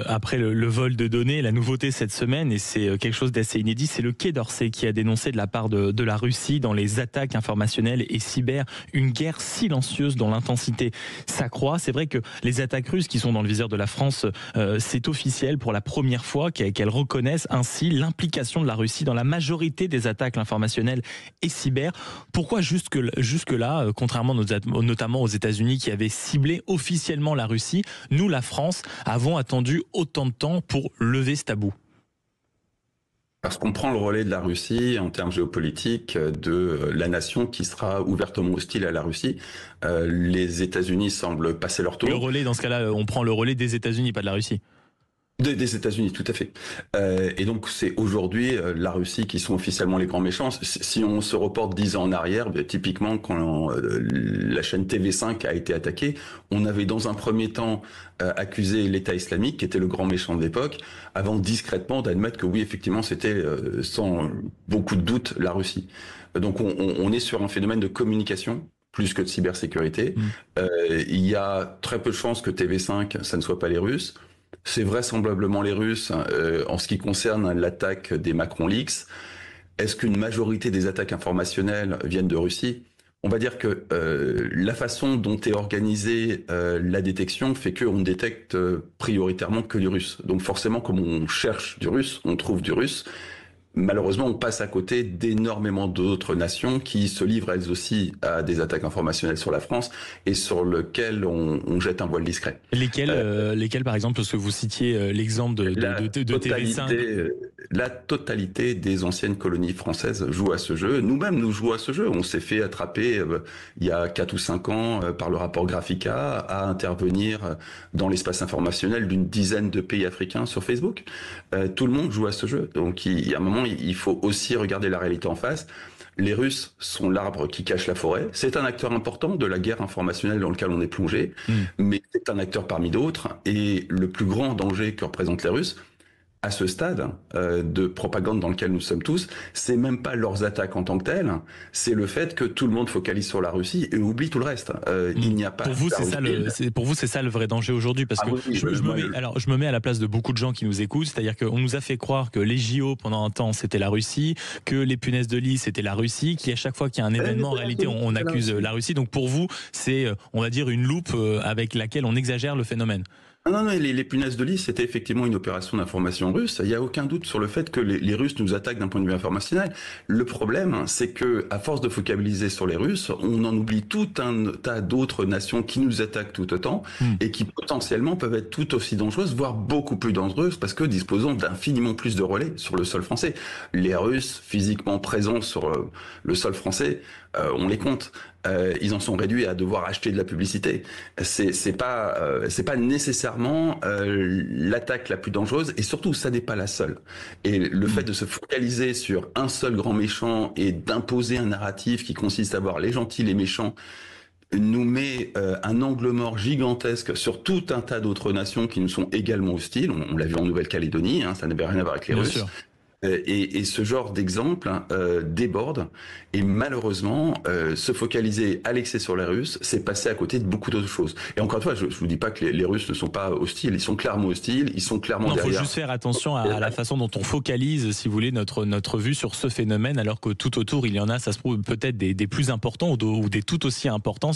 Après le vol de données, la nouveauté cette semaine, et c'est quelque chose d'assez inédit, c'est le Quai d'Orsay qui a dénoncé de la part de la Russie dans les attaques informationnelles et cyber une guerre silencieuse dont l'intensité s'accroît. C'est vrai que les attaques russes qui sont dans le viseur de la France, c'est officiel pour la première fois qu'elles reconnaissent ainsi l'implication de la Russie dans la majorité des attaques informationnelles et cyber. Pourquoi jusque-là, contrairement notamment aux États-Unis qui avaient ciblé officiellement la Russie, nous, la France, avons attendu autant de temps pour lever ce tabou? Parce qu'on prend le relais de la Russie en termes géopolitiques, de la nation qui sera ouvertement hostile à la Russie. Les États-Unis semblent passer leur tour. Le relais, dans ce cas-là, on prend le relais des États-Unis, pas de la Russie. Des États-Unis, tout à fait. Et donc c'est aujourd'hui la Russie qui sont officiellement les grands méchants. Si on se reporte 10 ans en arrière, typiquement quand la chaîne TV5 a été attaquée, on avait dans un premier temps accusé l'État islamique, qui était le grand méchant de l'époque, avant discrètement d'admettre que oui, effectivement, c'était sans beaucoup de doute la Russie. Donc on est sur un phénomène de communication plus que de cybersécurité. Il y a très peu de chances que TV5, ça ne soit pas les Russes. C'est vraisemblablement les Russes en ce qui concerne l'attaque des Macron Leaks. Est-ce qu'une majorité des attaques informationnelles viennent de Russie? On va dire que la façon dont est organisée la détection fait qu'on ne détecte prioritairement que du russe. Donc forcément, comme on cherche du russe, on trouve du russe. Malheureusement, on passe à côté d'énormément d'autres nations qui se livrent elles aussi à des attaques informationnelles sur la France et sur lesquelles on jette un voile discret. Lesquelles, par exemple, parce que vous citiez l'exemple de TV5. La totalité des anciennes colonies françaises joue à ce jeu. Nous-mêmes, nous jouons à ce jeu. On s'est fait attraper il y a 4 ou 5 ans par le rapport Graphica à intervenir dans l'espace informationnel d'une dizaine de pays africains sur Facebook. Tout le monde joue à ce jeu. Donc, il y a un moment, il faut aussi regarder la réalité en face. Les Russes sont l'arbre qui cache la forêt. C'est un acteur important de la guerre informationnelle dans lequel on est plongé, mais c'est un acteur parmi d'autres. Et le plus grand danger que représentent les Russes, à ce stade de propagande dans lequel nous sommes tous, c'est même pas leurs attaques en tant que telles, c'est le fait que tout le monde focalise sur la Russie et oublie tout le reste. Il n'y a pas. Pour vous, c'est ça le vrai danger aujourd'hui, parce que oui, je me mets à la place de beaucoup de gens qui nous écoutent, c'est-à-dire qu'on nous a fait croire que les JO pendant un temps c'était la Russie, que les punaises de lit c'était la Russie, qu'à chaque fois qu'il y a un événement en réalité on accuse la Russie. Donc pour vous, c'est on va dire une loupe avec laquelle on exagère le phénomène. Non, les punaises de lit, c'était effectivement une opération d'information russe. Il n'y a aucun doute sur le fait que les Russes nous attaquent d'un point de vue informationnel. Le problème, c'est que à force de focaliser sur les Russes, on en oublie tout un tas d'autres nations qui nous attaquent tout autant et qui potentiellement peuvent être tout aussi dangereuses, voire beaucoup plus dangereuses, parce que disposons d'infiniment plus de relais sur le sol français. Les Russes, physiquement présents sur le sol français, on les compte. Ils en sont réduits à devoir acheter de la publicité. C'est pas nécessairement l'attaque la plus dangereuse, et surtout ça n'est pas la seule. Et le fait de se focaliser sur un seul grand méchant et d'imposer un narratif qui consiste à voir les gentils, les méchants, nous met un angle mort gigantesque sur tout un tas d'autres nations qui nous sont également hostiles. On l'a vu en Nouvelle-Calédonie, ça n'avait rien à voir avec les Russes. Sûr. Et ce genre d'exemple déborde, et malheureusement se focaliser à l'excès sur les Russes, c'est passer à côté de beaucoup d'autres choses. Et encore une fois, je vous dis pas que les Russes ne sont pas hostiles, ils sont clairement hostiles, ils sont clairement derrière. Il faut juste faire attention à la façon dont on focalise, si vous voulez, notre vue sur ce phénomène, alors que tout autour il y en a, ça se trouve peut-être des plus importants ou des tout aussi importants.